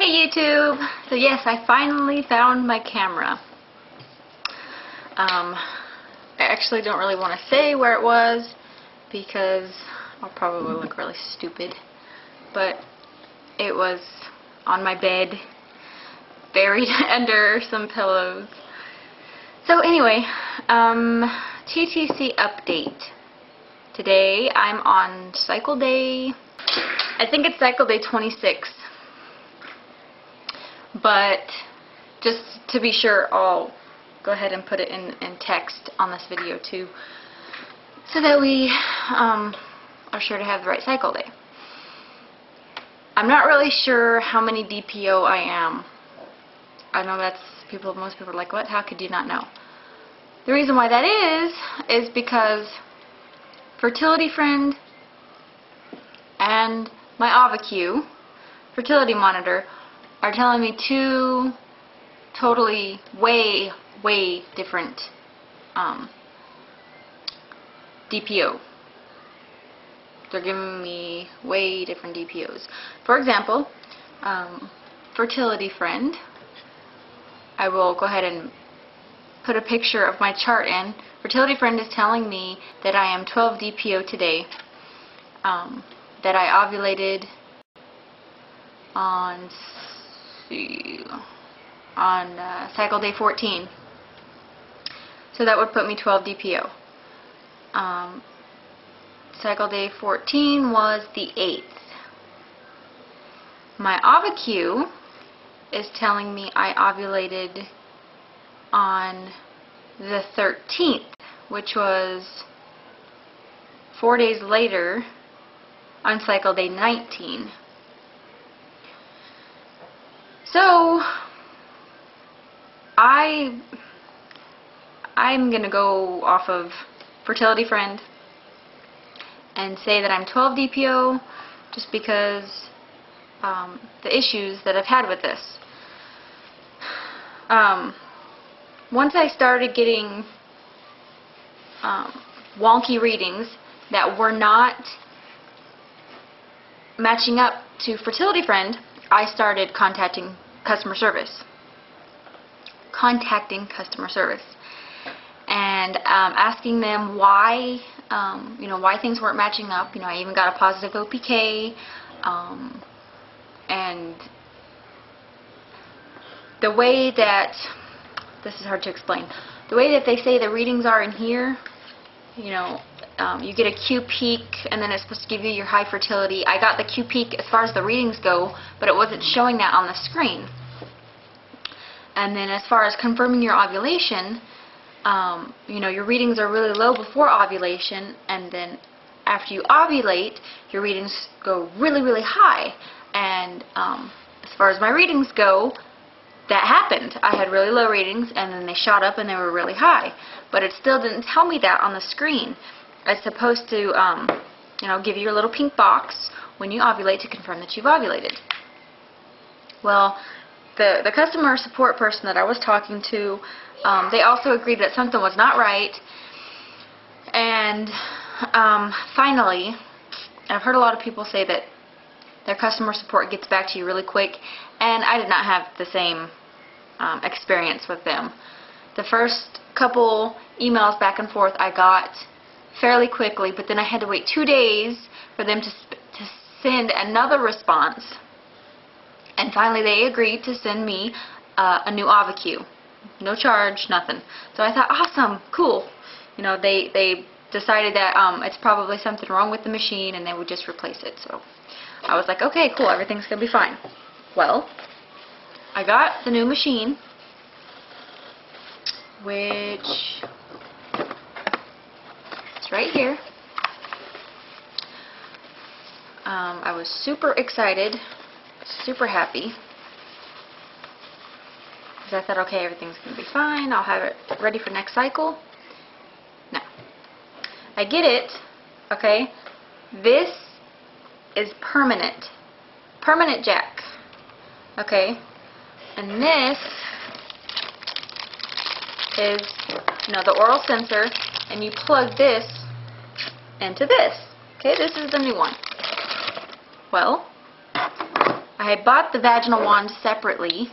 Hey YouTube! So yes, I finally found my camera. I actually don't really want to say where it was because I'll probably look really stupid. But it was on my bed, buried under some pillows. So anyway, TTC update. Today I'm on cycle day, I think it's cycle day 26. But just to be sure, I'll go ahead and put it in text on this video too, so that we are sure to have the right cycle day. I'm not really sure how many DPO I am. I know that's most people are like, what? How could you not know? The reason why that is because Fertility Friend and my Ovacue fertility monitor are telling me two totally way different DPO. They're giving me way different DPOs. For example, Fertility Friend, I will go ahead and put a picture of my chart in. Fertility Friend is telling me that I am 12 DPO today, that I ovulated on cycle day 14. So that would put me 12 DPO. Cycle day 14 was the 8th. My Ovacue is telling me I ovulated on the 13th, which was 4 days later on cycle day 19. So I'm gonna go off of Fertility Friend and say that I'm 12 DPO just because the issues that I've had with this. Once I started getting wonky readings that were not matching up to Fertility Friend, I started contacting customer service. And asking them why, why things weren't matching up. I even got a positive OPK, and the way that, this is hard to explain, the way that they say the readings are in here, you get a Q peak and then it's supposed to give you your high fertility. I got the Q peak as far as the readings go, but it wasn't showing that on the screen. And then as far as confirming your ovulation, your readings are really low before ovulation, and then after you ovulate, your readings go really high. And as far as my readings go, that happened. I had really low readings and then they shot up and they were really high. But it still didn't tell me that on the screen. It's supposed to, give you a little pink box when you ovulate to confirm that you've ovulated. Well, the customer support person that I was talking to, they also agreed that something was not right. And finally, I've heard a lot of people say that their customer support gets back to you really quick, and I did not have the same experience with them. The first couple emails back and forth I got fairly quickly, but then I had to wait 2 days for them to send another response, and finally they agreed to send me a new Ovacue. No charge, nothing. So I thought, awesome, cool. They decided that it's probably something wrong with the machine and they would just replace it. So I was like, okay, cool, everything's gonna be fine. Well, I got the new machine, which is right here. I was super excited, super happy, because I thought, okay, everything's gonna be fine, I'll have it ready for next cycle. No. I get it, okay? This is permanent jack, okay? And this is, the oral sensor, and you plug this into this. Okay, this is the new one. Well, I had bought the vaginal wand separately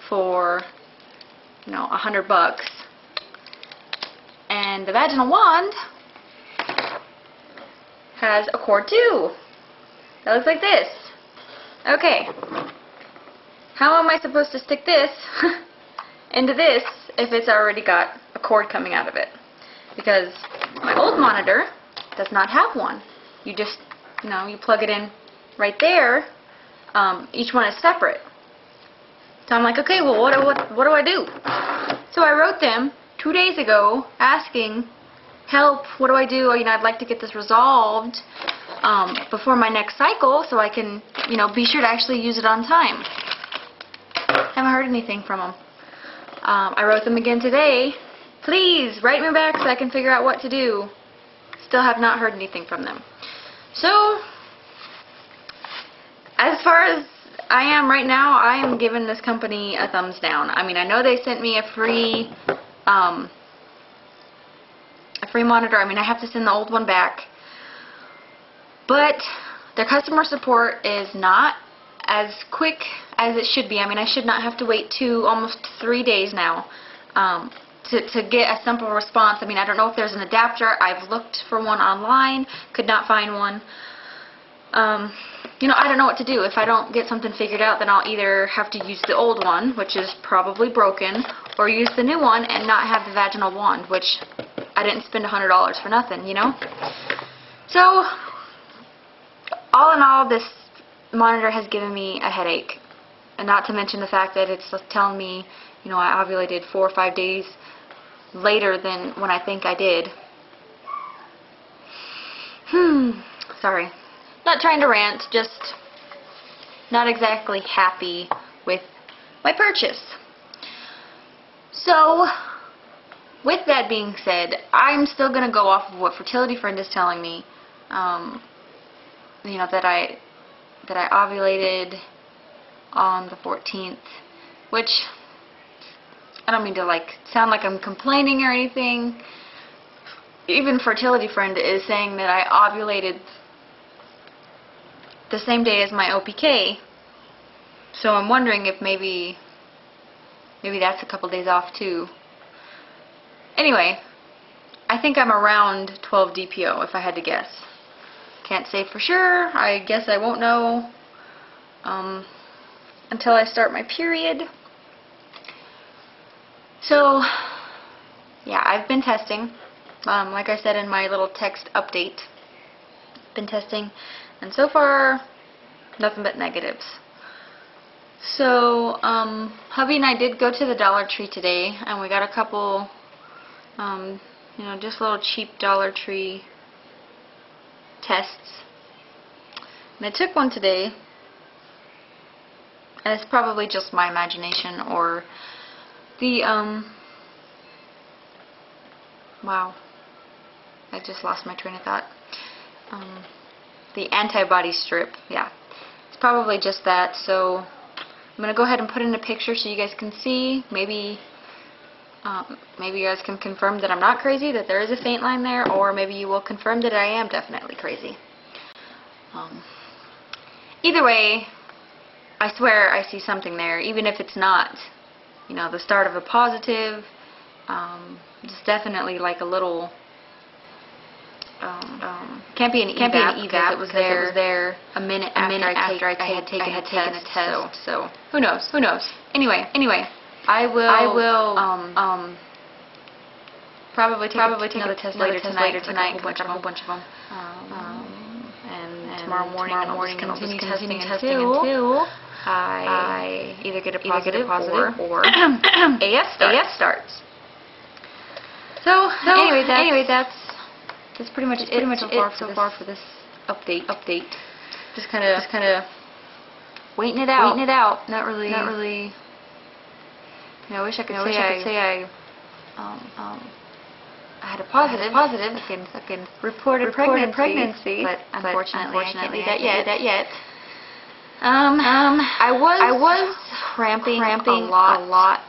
for, you know, $100, and the vaginal wand has a cord too. That looks like this. Okay, how am I supposed to stick this into this if it's already got a cord coming out of it? Because my old monitor does not have one. You just, you know, you plug it in right there. Each one is separate. So I'm like, okay, well, what do I do? So I wrote them 2 days ago asking, help, what do I do? You know, I'd like to get this resolved before my next cycle so I can, you know, be sure to actually use it on time. Haven't heard anything from them. I wrote them again today. Please write me back so I can figure out what to do. Still have not heard anything from them. So, as far as I am right now, I am giving this company a thumbs down. I mean, I know they sent me a free monitor. I mean, I have to send the old one back. But their customer support is not as quick as it should be. I mean, I should not have to wait almost 3 days now to get a simple response. I mean, I don't know if there's an adapter. I've looked for one online, could not find one. You know, I don't know what to do. If I don't get something figured out, then I'll either have to use the old one, which is probably broken, or use the new one and not have the vaginal wand, which I didn't spend $100 for nothing, you know? So, all in all, this monitor has given me a headache. And not to mention the fact that it's telling me, you know, I ovulated 4 or 5 days later than when I think I did. Sorry. Not trying to rant, just not exactly happy with my purchase. So, with that being said, I'm still going to go off of what Fertility Friend is telling me. You know, that I ovulated on the 14th, which I don't mean to like sound like I'm complaining or anything. Even Fertility Friend is saying that I ovulated the same day as my OPK, so I'm wondering if maybe that's a couple days off too. Anyway, I think I'm around 12 DPO if I had to guess. Can't say for sure. I guess I won't know until I start my period. So, yeah, I've been testing. Like I said in my little text update, been testing, and so far, nothing but negatives. So, hubby and I did go to the Dollar Tree today, and we got a couple, you know, just little cheap Dollar Tree tests. And I took one today, and it's probably just my imagination or the, wow, I just lost my train of thought. The antibody strip, yeah. It's probably just that, so I'm going to go ahead and put in a picture so you guys can see. Maybe you guys can confirm that I'm not crazy, that there is a faint line there, or maybe you will confirm that I am definitely crazy. Either way, I swear I see something there, even if it's not, you know, the start of a positive. It's definitely like a little, can't be an evap because it was there a minute after I had taken a test. So who knows? Anyway, I will probably take another test later tonight. I got a whole bunch of them. And tomorrow morning I'll continue testing until I either get a positive or AF starts. So anyway, that's pretty much it so far for this update. Just kind of waiting it out. Not really. You know, I wish I could say I had a positive. Second reported pregnancy, but unfortunately I can't do that yet. I was cramping a lot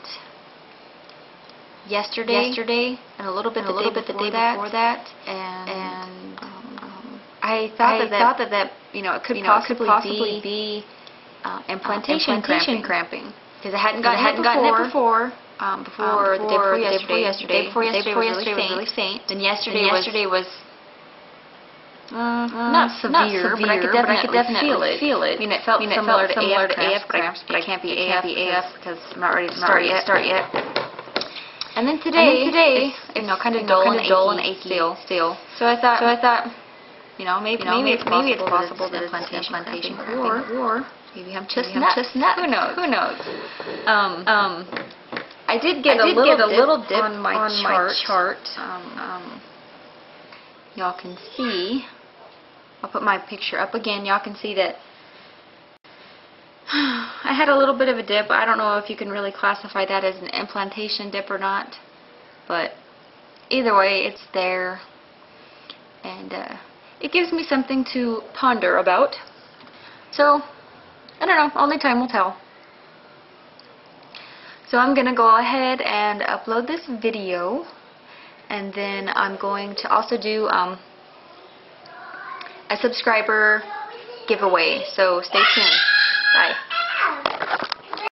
yesterday and a little bit the day before that, and I thought that you know, it could possibly be implantation cramping. Because I hadn't gotten it before. Before the day before yesterday was really faint. Then yesterday was not severe, but I could definitely feel it. I mean, it felt similar to AF cramps, but I can't be AF because I'm not ready to start yet. And then today, it's kind of dull and achy still. So I thought, maybe it's possible that it's implantation cramping, or maybe I'm just nuts. Who knows? I did get a little dip on my chart. Y'all can see. I'll put my picture up again. Y'all can see that I had a little bit of a dip. I don't know if you can really classify that as an implantation dip or not, but either way, it's there, and it gives me something to ponder about. So, I don't know. Only time will tell. So I'm going to go ahead and upload this video, and then I'm going to also do a subscriber giveaway. So stay tuned. Bye.